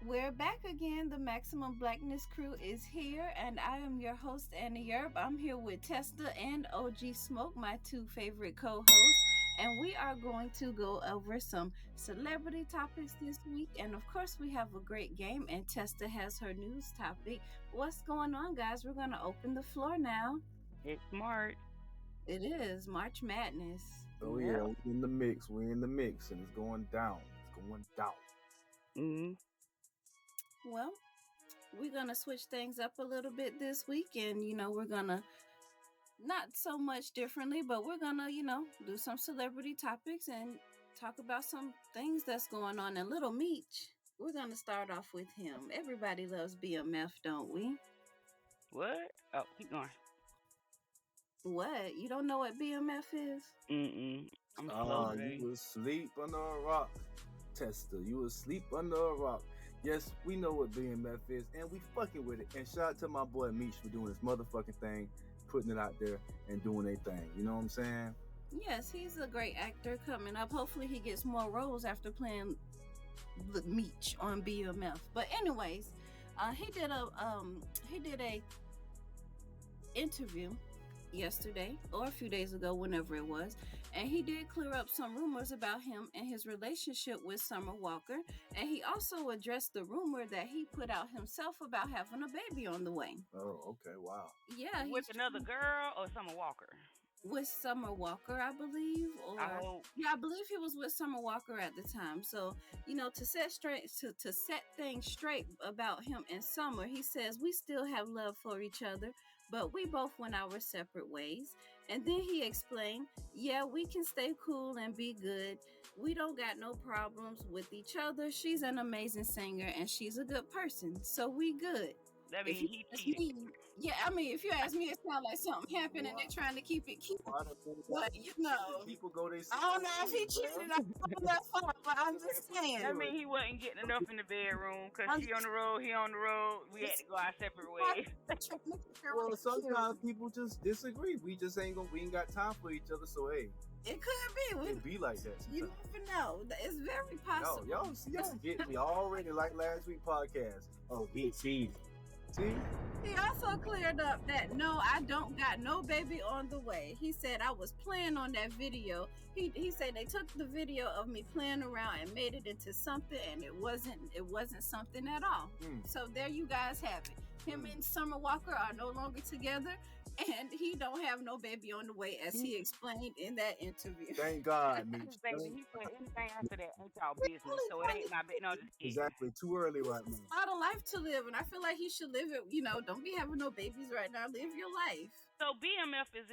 We're back again. The Maximum Blackness crew is here, and I am your host, Anna Yerb. I'm here with Testa and OG Smoke, my two favorite co hosts, and we are going to go over some celebrity topics this week. And of course, we have a great game, and Testa has her news topic. What's going on, guys? We're going to open the floor now. It's smart. It is March Madness. Oh Yep. yeah, we're in the mix. We're in the mix, and it's going down. It's going down. Mm-hmm. Well, we're going to switch things up a little bit this week, and we're going to not so much differently, but we're gonna, do some celebrity topics and talk about some things that's going on. And Little Meech, we're gonna start off with him. Everybody loves BMF, don't we? What? Oh, keep going. What? You don't know what BMF is? Mm-mm. I'm slow You today. was asleep under a rock, Tester. You was asleep under a rock. Yes, we know what BMF is, and we fucking with it. And shout out to my boy Meech for doing his motherfucking thing, putting it out there and doing a thing. You know what I'm saying? Yes, he's a great actor coming up. Hopefully, he gets more roles after playing the Meech on BMF. But anyways, he did a interview yesterday or a few days ago, whenever it was, and he did clear up some rumors about him and his relationship with Summer Walker, and he also addressed the rumor that he put out himself about having a baby on the way. Oh, okay, wow. Yeah, With another girl or Summer Walker? with Summer Walker, I believe, or I hope. yeah, I believe he was with Summer Walker at the time. So, to set things straight about him and Summer, he says we still have love for each other, but we both went our separate ways. And then he explained, yeah, we can stay cool and be good. We don't got no problems with each other. She's an amazing singer and she's a good person, so we good. That If means you he ask cheated. me, yeah, I mean, if you ask me, it sounds like something happened and they're trying to keep it cute. Why the fuck But people go they I don't know if he cheated. I don't know that far, but I'm just saying. That means he wasn't getting enough in the bedroom because I'm she on the road, he on the road. We had to go our separate ways. Well, sometimes people just disagree. We ain't got time for each other. So hey, It could be. it be like that. You sometimes. never know. It's very possible. Y'all get me already like last week podcast. Oh, he cheated. See? He also cleared up that no, I don't got no baby on the way. He said I was playing on that video. He said they took the video of me playing around and made it into something, and it wasn't something at all. So there you guys have it. Him and Summer Walker are no longer together, and he don't have no baby on the way, as he explained in that interview. Thank God, Meech. He said anything after that ain't y'all business, so it ain't my business. No, just kidding. Exactly. Too early right now. A lot of life to live, and I feel like he should live it. Don't be having no babies right now. Live your life. So BMF is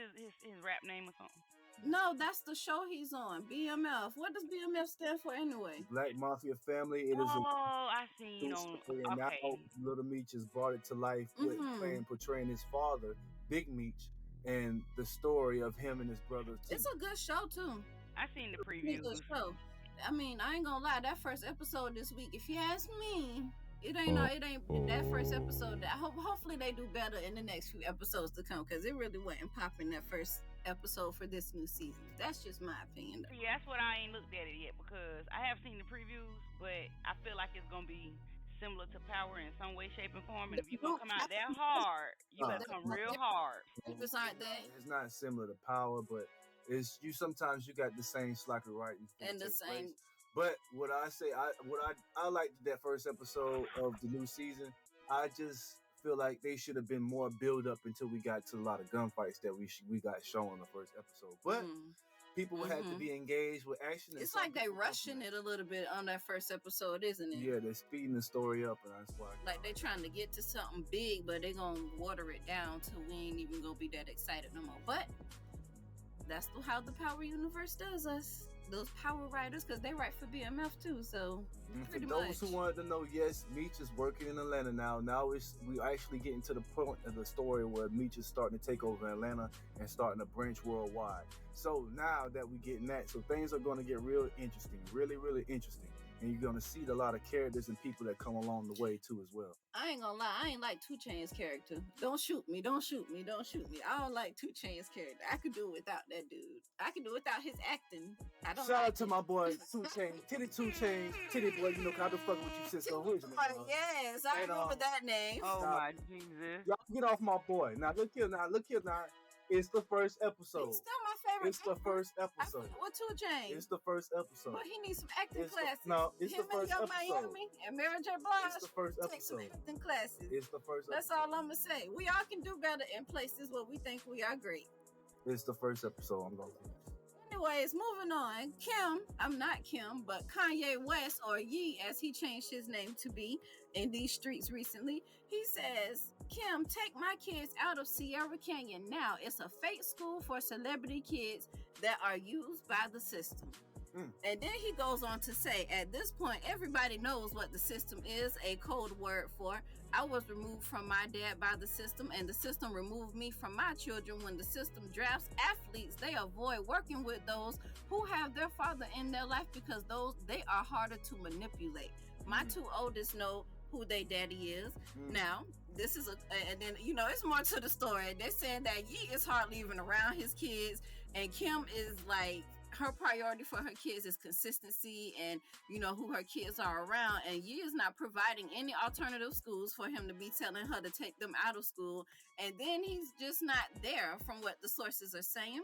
his rap name or something? No, that's the show he's on. BMF. What does BMF stand for anyway? Black Mafia Family. It is Oh, I seen on. and now Okay. Little Meech has brought it to life with portraying his father, Big Meech, and the story of him and his brother. It's a good show too. I seen the It's a preview. good show. I mean, I ain't gonna lie. That first episode this week, if you ask me, it ain't that first episode. Hopefully they do better in the next few episodes to come, because it really wasn't popping that first episode for this new season. That's just my opinion. See, that's what I ain't looked at it yet because I have seen the previews, but I feel like it's gonna be similar to Power in some way, shape, and form. And if you're gonna come out that hard, you better come real hard. It's aren't they? It's not similar to Power, but it's you. Sometimes you got the same slacker writing And the same. But what I liked that first episode of the new season. I just feel like they should have been more build up until we got to a lot of gunfights that we got shown in the first episode. But people had to be engaged with action. It's like they rushing it a little bit on that first episode, isn't it? Yeah, they're speeding the story up, and that's why. Like they trying to get to something big, but they gonna water it down till we ain't even gonna be that excited no more. But that's how the Power Universe does us. Those Power writers, because they write for BMF too. So for those who wanted to know, yes, Meech is working in Atlanta now. Now we actually getting to the point of the story where Meech is starting to take over Atlanta and starting to branch worldwide. So now that we getting that, so things are going to get real interesting, really, really interesting. and you're gonna see a lot of characters and people that come along the way too as well. I ain't gonna lie, I ain't like 2 Chainz character. Don't shoot me, don't shoot me, don't shoot me. I don't like 2 Chainz character. I could do without that dude. I could do without his acting. I don't. Shout out to my boy 2 Chainz, Titty boy. You know, how the fuck with you since the original. Yes, I remember that name. Oh my Jesus! Y'all get off my boy. Now look here. Now. It's the first episode. It's still my favorite. It's the first episode. What 2 Chainz? It's the first episode. But he needs some acting classes. It's Him the first and episode. Miami and Mary J. Blige. It's the first Take some episode. acting classes. It's the first That's episode. all I'm gonna say. We all can do better in places where we think we are great. It's the first episode. I'm going to. Anyways, moving on. I'm not Kim, but Kanye West, or Ye, as he changed his name to be in these streets recently, he says, Kim, take my kids out of Sierra Canyon now. It's a fake school for celebrity kids that are used by the system. And then he goes on to say, at this point, everybody knows what the system is, a code word for I was removed from my dad by the system, and the system removed me from my children. When the system drafts athletes, they avoid working with those who have their father in their life because they are harder to manipulate. My 2 oldest know who their daddy is. Now, this is and then, it's more to the story. They're saying that Ye is hardly even around his kids, and Kim is like, her priority for her kids is consistency and who her kids are around, and Ye is not providing any alternative schools for him to be telling her to take them out of school, and then he's just not there from what the sources are saying.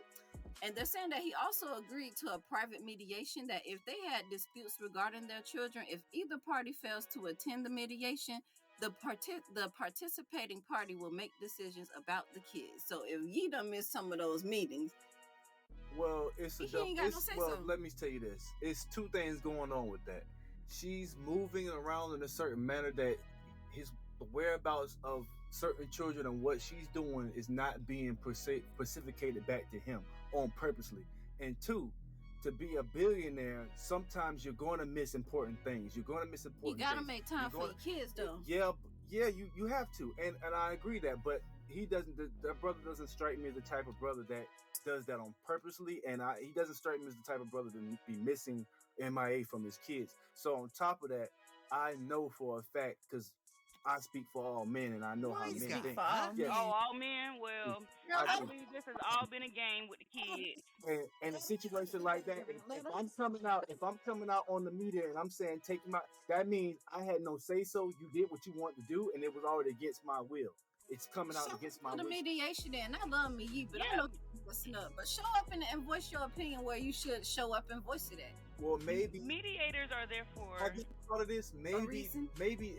And they're saying that he also agreed to a private mediation, that if they had disputes regarding their children, if either party fails to attend the mediation, the participating party will make decisions about the kids. So if Ye done missed some of those meetings, well, let me tell you this. It's 2 things going on with that. She's moving around in a certain manner that his whereabouts of certain children and what she's doing is not being precipitated back to him on purposely. And 2, to be a billionaire, sometimes you're going to miss important things. You're going to miss important things. You got to make time for your kids, though. Yeah, you have to. And I agree that, but he doesn't. That brother doesn't strike me as the type of brother that does that on purposely, and he doesn't strike me as the type of brother to be missing MIA from his kids. So on top of that, I know for a fact, because I speak for all men, and I know how men think. All men? Well, I believe this has all been a game with the kids. And a situation like that, if I'm coming out on the media and I'm saying take him out, that means I had no say so. You did what you wanted to do, and it was already against my will. It's coming out against my will. The mediation, and I love me, but I know what's up. But show up and voice your opinion where you should show up and voice it at. Well, maybe mediators are there for. Have you thought of this? Maybe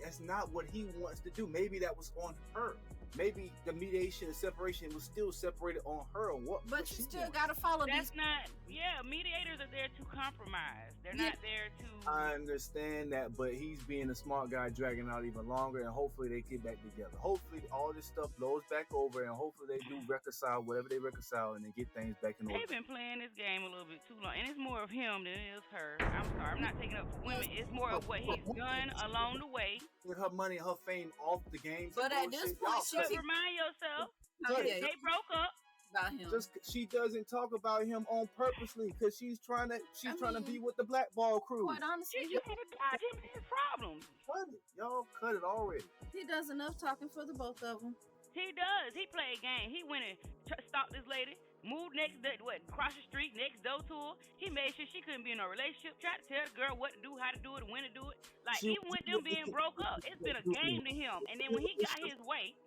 that's not what he wants to do. Maybe that was on her. Maybe the mediation and separation was still separated on her. But you still gotta follow. That's not. Yeah, mediators are there to compromise. They're not there to. I understand that, but he's being a smart guy, dragging out even longer, and hopefully they get back together. Hopefully all this stuff blows back over, and hopefully they do reconcile whatever they reconcile, and they get things back in order. They've been playing this game a little bit too long, and it's more of him than it is her. I'm sorry, I'm not taking up for women. It's more of what he's done along the way. With her money, her fame off the game. But at this point, remind yourself, they broke up. About him. She doesn't talk about him on purposely because she's trying to be with the blackball crew. Quite honestly, you can't dodge him his problems. Cut it, y'all. Cut it already. He does enough talking for the both of them. He does. He played a game. He went and stalked this lady, moved across the street next door to her. He made sure she couldn't be in a relationship. Tried to tell the girl what to do, how to do it, when to do it. Like even with them being broke up, it's been a game to him. And then when he got his way,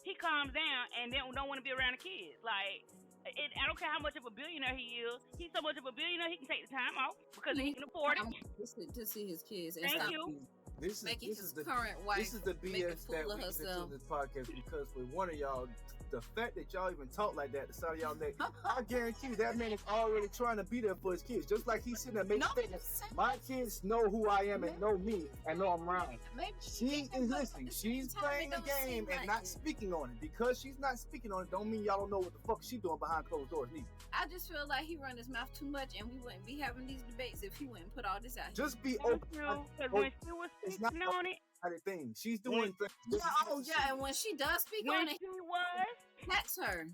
he calms down and then don't want to be around the kids. Like, I don't care how much of a billionaire he is. He's so much of a billionaire, he can take the time off because he can afford it. To see his kids. And Thank you. This is the current wife. This is the BS that we get into this podcast because for one of y'all, the fact that y'all even talk like that, the side of y'all neck, I guarantee you that man is already trying to be there for his kids. Just like he's sitting there making statements. My kids know who I am and know me and know I'm around. She is listening. She's playing the game and not speaking on it. Because she's not speaking on it, don't mean y'all don't know what the fuck she's doing behind closed doors neither. I just feel like he run his mouth too much and we wouldn't be having these debates if he wouldn't put all this out here. Just be open. Because when she was speaking on it, thing. She's doing things. And when she does speak on it, he was. that's her.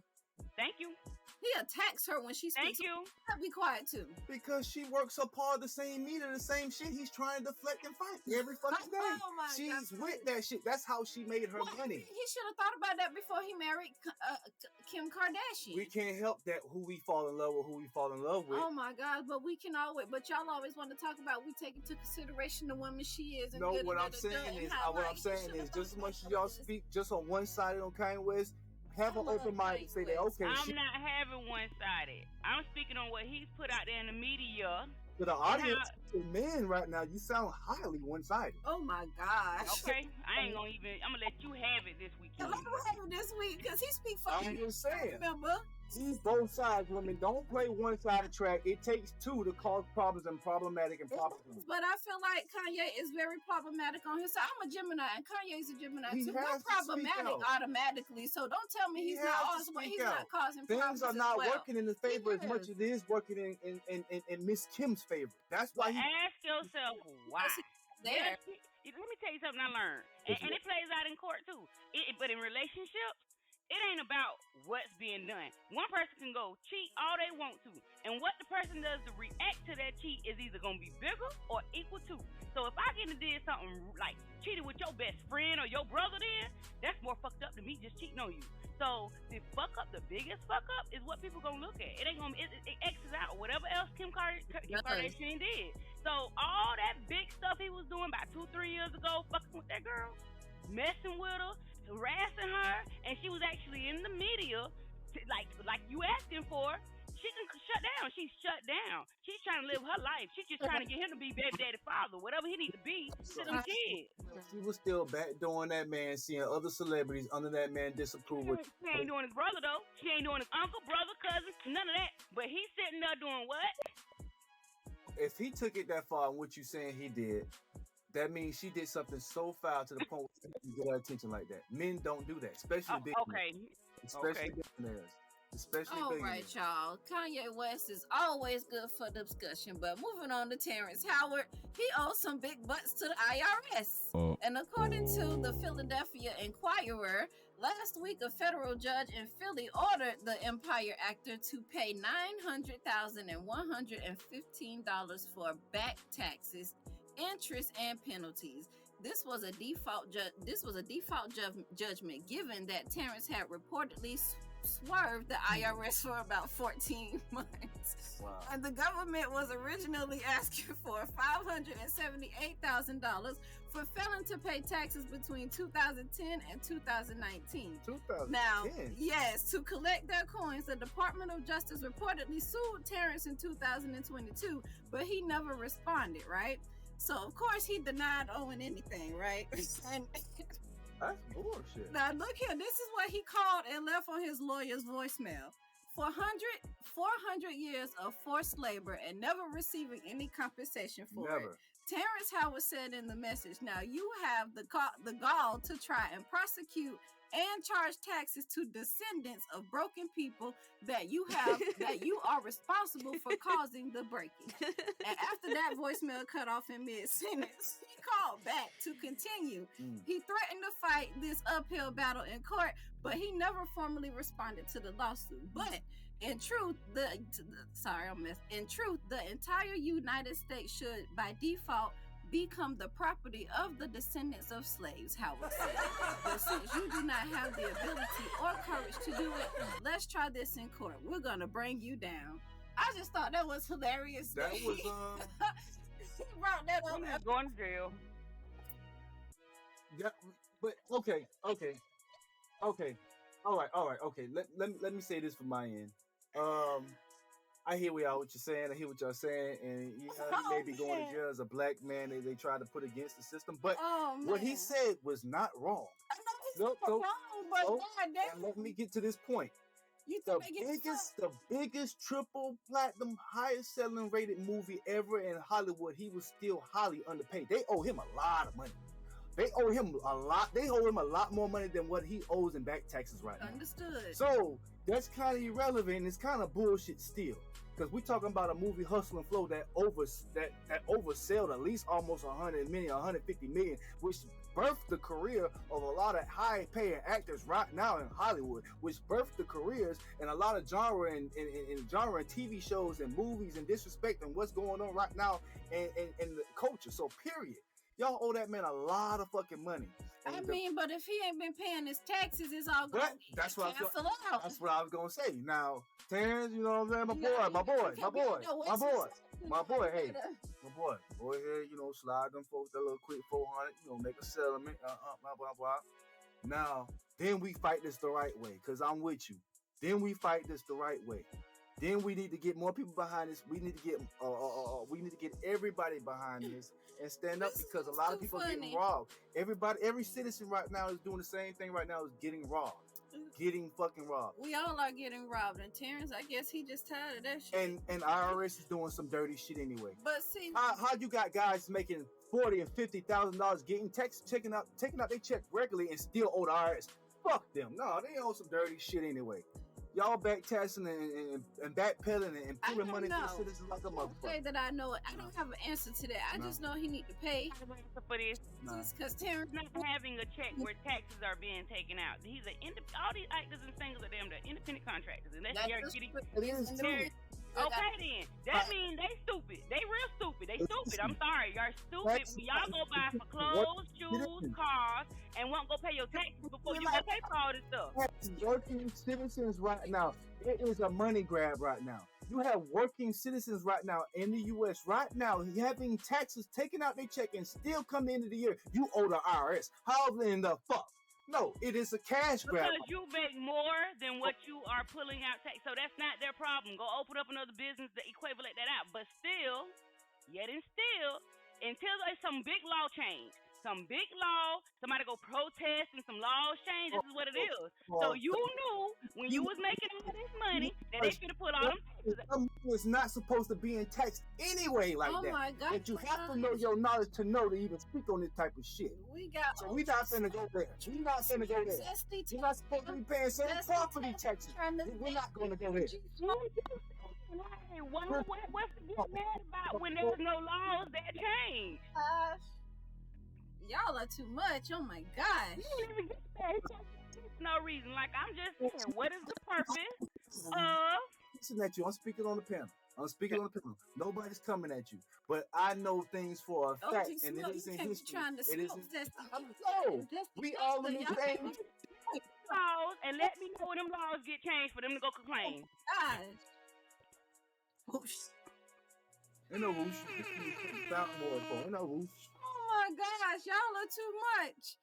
Thank you. He attacks her when she speaks. Thank you. Be quiet too. Because she works up hard the same meter, the same shit. He's trying to deflect and fight every fucking day. Oh my She's God. with that shit. That's how she made her money. He should have thought about that before he married Kim Kardashian. We can't help that who we fall in love with, who we fall in love with. Oh my God! But we can always. But y'all always want to talk about we take into consideration the woman she is. And no, what I'm saying is, just as much as y'all speak just on one side on Kanye West, have an open mind and say that okay. I'm not having one-sided. I'm speaking on what he's put out there in the media. To the audience, to men right now, you sound highly one-sided. Oh my gosh. Okay, I ain't gonna even. I'm gonna let you have it this weekend. Let him have it this week because he speak for. I'm just saying. Remember. He's both sides, women. Don't play one-sided track. It takes two to cause problems and problematic and problems. But I feel like Kanye is very problematic on his side. I'm a Gemini, and Kanye's a Gemini too. We're problematic automatically, so don't tell me he's not causing problems. Things are not working in his favor as much as it is working in Miss Kim's favor. That's why. Ask yourself why. There. Let me tell you something I learned, and it plays out in court too. But in relationships, it ain't about what's being done. One person can go cheat all they want to, and what the person does to react to that cheat is either going to be bigger or equal to. So if I did something like cheated with your best friend or your brother, then that's more fucked up than me just cheating on you. So the biggest fuck up is what people gonna look at. It ain't gonna it X's out whatever else Kim Kardashian did. So all that big stuff he was doing about 2-3 years ago, fucking with that girl, messing with her, harassing her, and she was actually in the media, like you asking for. She can shut down. She's shut down. She's trying to live her life. She's just trying to get him to be baby daddy father, whatever he needs to be to them kids. She was still backdooring that man, seeing other celebrities under that man disapproval. She ain't doing his brother though. She ain't doing his uncle, brother, cousin, none of that. But he's sitting there doing what? If he took it that far, what you saying he did, that means she did something so foul to the point where she get her attention like that. Men don't do that, especially big men. Especially billionaires. All right, y'all. Kanye West is always good for discussion, but moving on to Terrance Howard, he owes some big bucks to the IRS. And according to the Philadelphia Inquirer, last week a federal judge in Philly ordered the Empire actor to pay $900,115 for back taxes, interest, and penalties. This was a default judgment given that Terrance had reportedly swerved the IRS for about 14 months. Wow. And the government was originally asking for $578,000 for failing to pay taxes between 2010 and 2019. 2010? Now, yes, to collect their coins, the Department of Justice reportedly sued Terrance in 2022, but he never responded, right? So, of course, he denied owing anything, right? And that's bullshit. Now, look here. This is what he called and left on his lawyer's voicemail. 400 years of forced labor and never receiving any compensation for it. Terrance Howard said in the message, now you have the gall to try and prosecute and charge taxes to descendants of broken people that you are responsible for causing the breaking. And after that voicemail cut off in mid-sentence, he called back to continue. He threatened to fight this uphill battle in court, but he never formally responded to the lawsuit. But in truth, the entire United States should, by default, become the property of the descendants of slaves, Howard said. But since you do not have the ability or courage to do it, let's try this in court. We're gonna bring you down. I just thought that was hilarious. That was he brought that up. I'm going to jail. Yeah, but okay. All right. Okay. Let me say this from my end. I hear what you're saying. I hear what y'all saying, and you may be going to jail as a black man. They try to put against the system, but what he said was not wrong. I know he's wrong, but goddamn. Let me get to this point. The biggest triple platinum, highest selling rated movie ever in Hollywood. He was still highly underpaid. They owe him a lot of money. They owe him a lot. They owe him a lot more money than what he owes in back taxes right now. Understood. So that's kind of irrelevant. It's kind of bullshit still, because we talking about a movie, Hustle and Flow, that oversold at least almost 100 million, 150 million, which birthed the career of a lot of high-paying actors right now in Hollywood, which birthed the careers in a lot of genre and TV shows and movies and disrespect and what's going on right now in the culture. So period. Y'all owe that man a lot of fucking money. I mean, but if he ain't been paying his taxes, it's all going to cancel out. That's what I was going to say. Now, Terrance, you know what I'm saying? My boy, hey, my boy, go ahead, you know, slide them folks that little quick 400, you know, make a settlement, blah, blah, blah. Now, then we fight this the right way, because I'm with you. Then we fight this the right way. Then we need to get more people behind this. We need to get everybody behind this and stand up, because a lot of people are getting robbed. Every citizen right now is doing the same thing right now, is getting robbed. Getting fucking robbed. We all are getting robbed, and Terrance, I guess he just tired of that shit. And IRS is doing some dirty shit anyway. But see, how you got guys making $40,000 and $50,000 getting taking out their check regularly and still owe the IRS? Fuck them. No, they owe some dirty shit anyway. Y'all back taxing and backpedaling and putting money to the citizens like a motherfucker. Say that I know it. I don't have an answer to that. I just know he need to pay. For this, because Terrance not having a check where taxes are being taken out. He's all these actors and singers are they're independent contractors, and that's okay then. That means they stupid. They real stupid. They stupid. I'm sorry. Y'all stupid. Y'all go buy for clothes, shoes, cars, and won't go pay your taxes before you go pay for all this stuff. Working citizens right now. It is a money grab right now. You have working citizens right now in the U.S. right now having taxes taken out their check and still come the end of the year. You owe the IRS. How in the fuck? No, it is a cash grab. Because you make more than what you are pulling out tax. So that's not their problem. Go open up another business to equivalent that out. But still, until there's some big law change, somebody go protest and some laws change, this is what it is. So you knew when you was making all this money that they should have put all them taxes out. It's not supposed to be in tax anyway like that. Oh my God. But you have to know your knowledge to know to even speak on this type of shit. We not finna go there. We're not supposed to be paying certain property taxes. We're not gonna go there. Hey, what's to get mad about when there's no laws that change? Y'all are too much. Oh my gosh. You didn't even get that. No reason. Like, I'm just saying, what is the purpose of... Listen at you. I'm speaking on the panel. Nobody's coming at you. But I know things for a fact. And it is in history. It is we all in the same... laws, and let me know when them laws get changed for them to go complain. Whoosh. Ain't no whoosh. Ain't no whoosh. Oh my gosh, y'all are too much.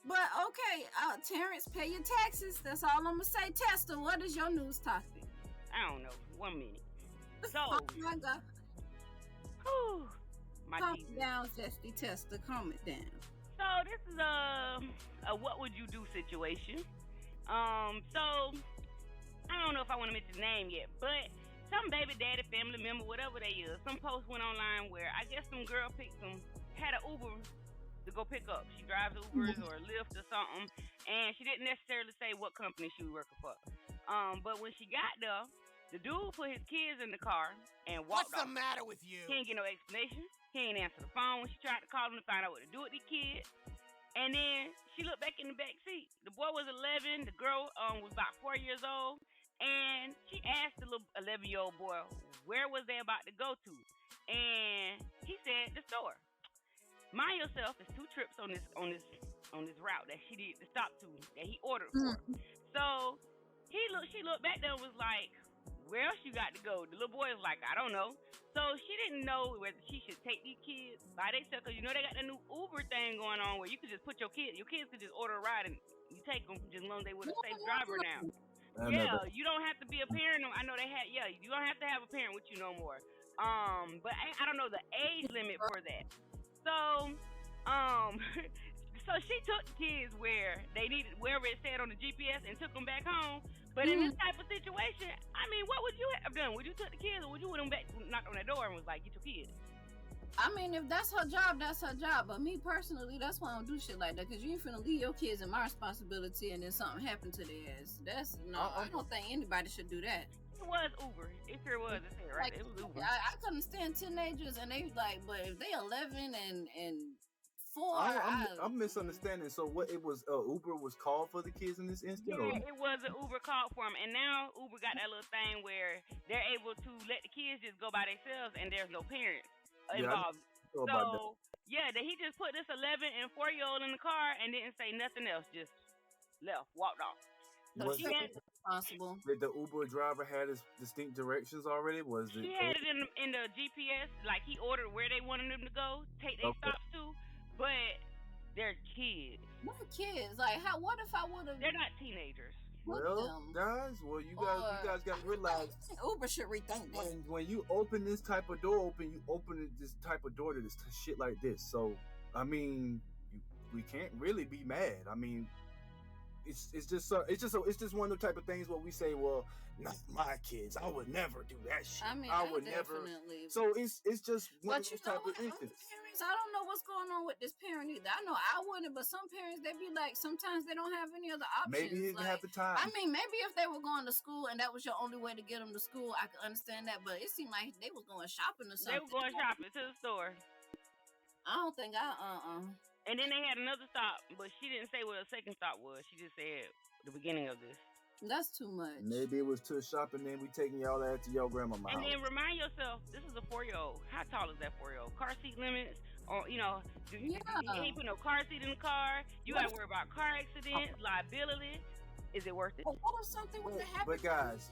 But okay, Terrance, pay your taxes. That's all I'm gonna say. Tester, what is your news topic? I don't know. 1 minute. So, oh my God. Whew, calm down, Zesty Tester. Calm it down. So this is a what would you do situation. So I don't know if I want to mention the name yet, but some baby daddy, family member, whatever they is, some post went online where I guess some girl had an Uber to go pick up. She drives Ubers or Lyft or something, and she didn't necessarily say what company she was working for. But when she got there, the dude put his kids in the car and walked off. What's the matter with you? He didn't get no explanation. He ain't answer the phone when she tried to call him to find out what to do with the kids. And then she looked back in the back seat. The boy was 11. The girl was about 4 years old. And she asked the little 11-year-old boy, where was they about to go to? And he said, the store. Mind yourself, it's 2 trips on this route that she needed to stop to, that he ordered for. So she looked back there and was like, where else you got to go? The little boy was like, I don't know. So she didn't know whether she should take these kids by themselves, because you know they got the new Uber thing going on where you could just put your kids could just order a ride and you take them just as long as they with a safe driver now. You don't have to be a parent. I know they had, you don't have to have a parent with you no more. But I don't know the age limit for that. So, so she took the kids where they needed, wherever it said on the GPS, and took them back home. But in this type of situation, I mean, what would you have done? Would you took the kids, or would you would them back, knocked on that door and was like, get your kids? I mean, if that's her job, that's her job. But me personally, that's why I don't do shit like that. Because you ain't finna leave your kids in my responsibility and then something happened to their ass. That's no, I don't think anybody should do that. It was Uber. It sure was. It said right. Like, It was Uber. I couldn't stand teenagers, and they like, but if they 11 and 4, I'm misunderstanding. So what it was? Uber was called for the kids in this instance. Yeah, it was an Uber called for them, and now Uber got that little thing where they're able to let the kids just go by themselves, and there's no parents involved. So yeah, he just put this 11 and 4-year-old in the car and didn't say nothing else, just left, walked off. So she ain't responsible. Did the Uber driver had his distinct directions already? She had it in the GPS, like he ordered where they wanted them to go, take their stops to, but they're kids. What kids? Like, how? What if I would have? They're not teenagers. Well, guys, you guys got to realize Uber should rethink that. When you open this type of door, you open this type of door to this shit like this. So, I mean, we can't really be mad. I mean, it's just one of the type of things where we say, well, not my kids. I would never do that shit. I mean, I would never. So it's just one of those type of instances. I don't know what's going on with this parent either. I know I wouldn't, but some parents, they be like, sometimes they don't have any other options. Maybe he didn't have the time. I mean, maybe if they were going to school and that was your only way to get them to school, I could understand that. But it seemed like they was going shopping or something. They were going shopping to the store. I don't think And then they had another stop, but she didn't say what her second stop was. She just said the beginning of this. That's too much. Maybe it was to shopping, then we taking y'all out to your grandma's house. And then remind yourself, this is a 4-year-old. How tall is that 4-year-old? Car seat limits, or you ain't put no car seat in the car. You got to worry about car accidents, liability. Is it worth it? But what if something would happen? But guys,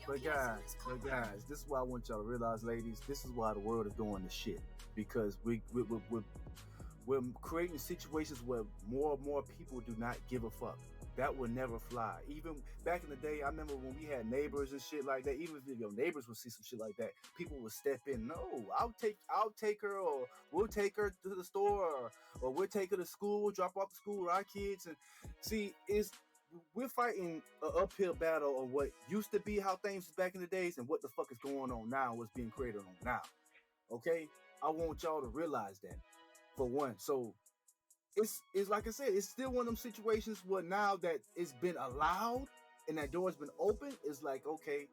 this is why I want y'all to realize, ladies. This is why the world is doing this shit, because we're creating situations where more and more people do not give a fuck. That would never fly. Even back in the day, I remember when we had neighbors and shit like that. Even if your neighbors would see some shit like that, people would step in. No, I'll take her, or we'll take her to the store, or we'll take her to school. We'll drop off to school with our kids. And see, we're fighting an uphill battle of what used to be how things was back in the days, and what the fuck is going on now, what's being created on now. Okay, I want y'all to realize that. For one, so it's like I said, it's still one of them situations where now that it's been allowed and that door's been open, it's like, okay,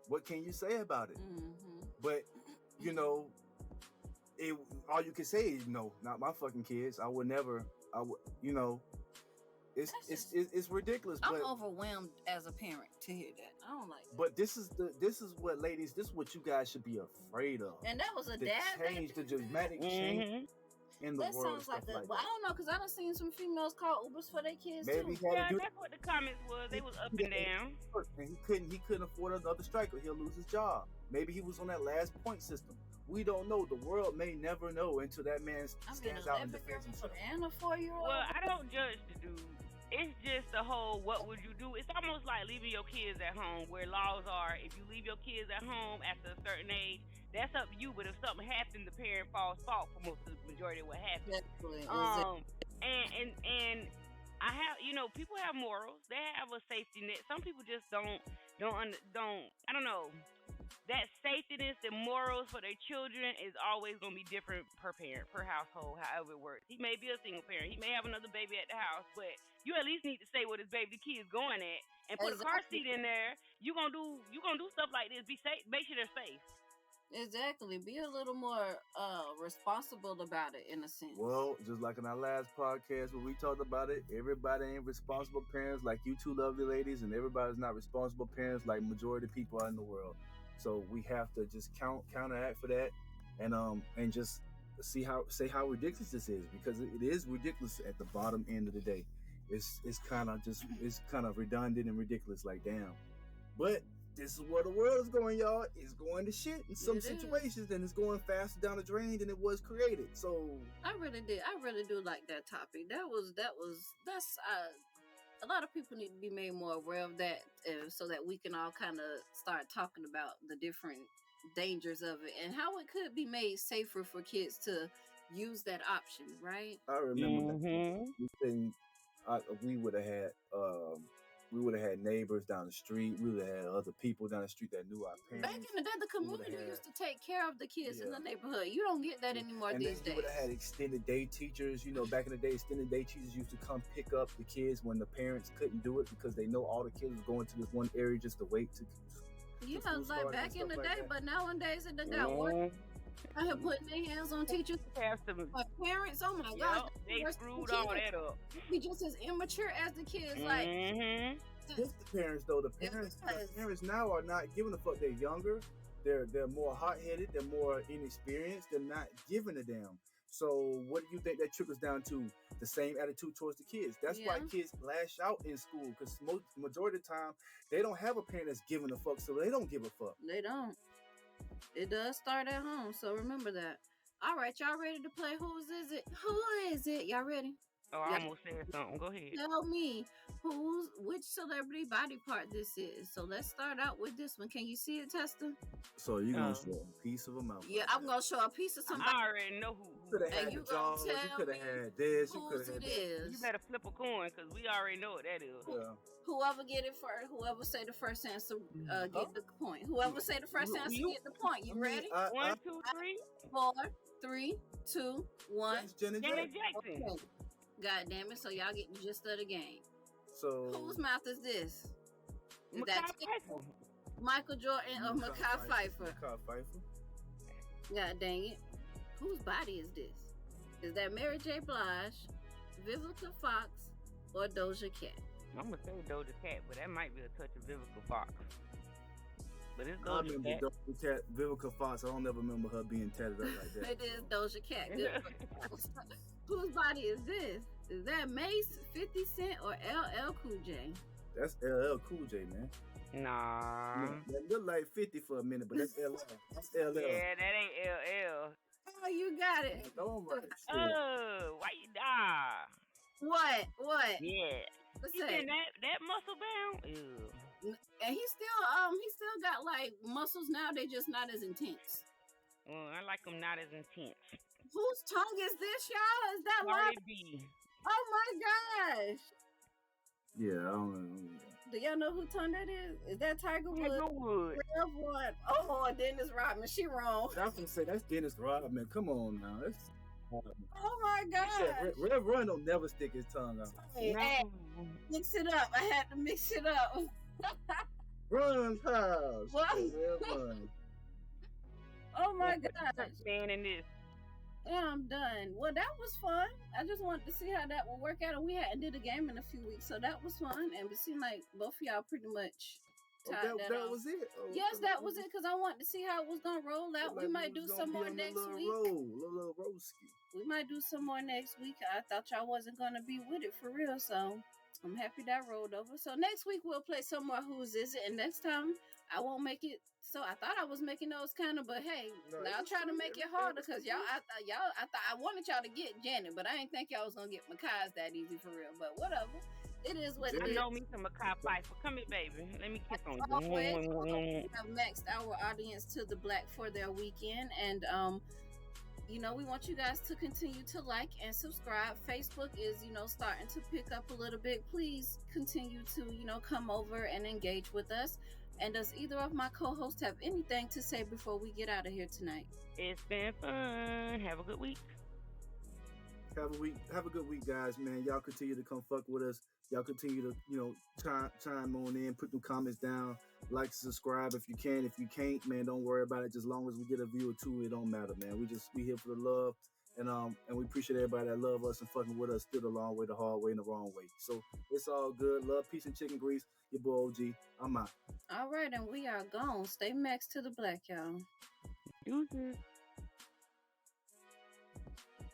what can you say about it? Mm-hmm. But all you can say is no, not my fucking kids. I would never. It's ridiculous. I'm overwhelmed as a parent to hear that. I don't like that. But this is what, ladies, this is what you guys should be afraid of. And that was a dad change, the dramatic change. In the that world, sounds like I don't know, because I done seen some females call Ubers for their kids maybe too. Yeah, that's what the comments was. They was up and down. And he couldn't afford another striker. He'll lose his job. Maybe he was on that last point system. We don't know. The world may never know until that man stands out and defends himself. And a 4-year-old. Well, I don't judge the dude. It's just the whole what would you do? It's almost like leaving your kids at home, where laws are if you leave your kids at home after a certain age, that's up to you. But if something happens, the parent falls fault for most of the majority of what happens. Definitely. And I have, people have morals. They have a safety net. Some people just don't. I don't know. That safetyness and morals for their children is always going to be different per parent, per household, however it works. He may be a single parent. He may have another baby at the house, but you at least need to say what his baby kid's going at and put a car seat in there. You gonna do stuff like this. Be safe. Make sure they're safe. Exactly. Be a little more responsible about it, in a sense. Well, just like in our last podcast where we talked about it, everybody ain't responsible parents like you two lovely ladies, and everybody's not responsible parents like majority of people out in the world. So we have to just counteract for that, and just say how ridiculous this is, because it is ridiculous at the bottom end of the day. It's kind of redundant and ridiculous. Like, damn, but this is where the world is going, y'all. It's going to shit in some situations, and it's going faster down the drain than it was created. So I really do like that topic. That's a lot of people need to be made more aware of that, so that we can all kind of start talking about the different dangers of it and how it could be made safer for kids to use that option, right? I remember that. We would have had neighbors neighbors down the street. We would have had other people down the street that knew our parents. Back in the day, the community used to take care of the kids in the neighborhood. You don't get that anymore these days. You would have had extended day teachers. You know, back in the day, extended day teachers used to come pick up the kids when the parents couldn't do it because they know all the kids was going to this one area just to wait to. Yeah, like back in the day, but nowadays it done got worse. I have putting their hands on teachers. Parents, oh my gosh, they screwed all that up. Be just as immature as the kids. Like, just the parents though. The parents now are not giving a fuck. They're younger. They're more hot-headed. They're more inexperienced. They're not giving a damn. So what do you think that trickles down to? The same attitude towards the kids. That's why kids lash out in school, because majority of the time they don't have a parent that's giving a fuck, so they don't give a fuck. They don't. It does start at home, so remember that. All right, y'all ready to play Who Is It? Who is it? Y'all ready? Oh, I almost said something. Go ahead. Tell me which celebrity body part this is. So let's start out with this one. Can you see it, Tester? So you're going to show a piece of a mouth. Yeah, I'm going to show a piece of somebody. I already know who. You could have had the jaws. You could have had this. You could have had that. You better flip a coin, because we already know what that is. Yeah. Whoever get it first, whoever say the first answer, get the point. Whoever say the first answer, get the point. You ready? 1, 2, 3. 4, 3, 2, 1. That's Janet Jackson. Okay. God damn it! So y'all get the gist of the game. So whose mouth is this? Is that Michael Jordan or Mekhi Phifer? Mekhi Phifer. God dang it! Whose body is this? Is that Mary J. Blige, Vivica Fox, or Doja Cat? I'm gonna say Doja Cat, but that might be a touch of Vivica Fox. But it's Doja I remember Cat. Doja Cat, Vivica Fox. I don't ever remember her being tatted up like that. It is Doja Cat. Whose body is this? Is that Mace, 50 Cent, or LL Cool J? That's LL Cool J, man. Nah. That looked like 50 for a minute, but that's LL. That's LL. Yeah, that ain't LL. Oh, you got it. Oh, why you die? What? Yeah. What's you saying that muscle bound? Ew. And he still got like muscles now. They just not as intense. Well, I like them not as intense. Whose tongue is this, y'all? Is that Cardi B? Oh my gosh! Yeah, I don't know. Do y'all know who tongue that is? Is that Tiger Woods? Tiger Woods. Oh, Dennis Rodman. She wrong. I was gonna say that's Dennis Rodman. Come on now. Oh my gosh! Rev Run don't never stick his tongue out. Hey, mix it up. I had to mix it up. Run's house. What? Run. Oh my gosh! Standing this. Yeah, I'm done. Well, that was fun. I just wanted to see how that would work out, and we hadn't did a game in a few weeks, so that was fun. And it seemed like both of y'all pretty much tied that was it. Yes, that was it. Because I wanted to see how it was gonna roll out. We might do some more next week. Little roasty. We might do some more next week. I thought y'all wasn't gonna be with it for real, so I'm happy that rolled over. So next week we'll play some more Who's Is It, and next time I won't make it. So I thought I was making those kind of, but hey, now I'll try to make it harder because I thought I wanted y'all to get Janet, but I didn't think y'all was gonna get Mekhi's that easy for real. But whatever, it is what it is. I know me some Mekhi Phifer. Come here, baby. Let me kiss on you. We have maxed our audience to the black for their weekend, and we want you guys to continue to like and subscribe. Facebook is, starting to pick up a little bit. Please continue to, come over and engage with us. And does either of my co-hosts have anything to say before we get out of here tonight? It's been fun. Have a good week. Have a good week, guys, man. Y'all continue to come fuck with us. Y'all continue to, chime on in, put them comments down, like, subscribe if you can. If you can't, man, don't worry about it. Just as long as we get a view or two, it don't matter, man. We here for the love. And we appreciate everybody that love us and fucking with us through the long way, the hard way, and the wrong way. So it's all good. Love, peace, and chicken grease. Your boy OG. I'm out. All right, and we are gone. Stay maxed to the black, y'all. Deuces.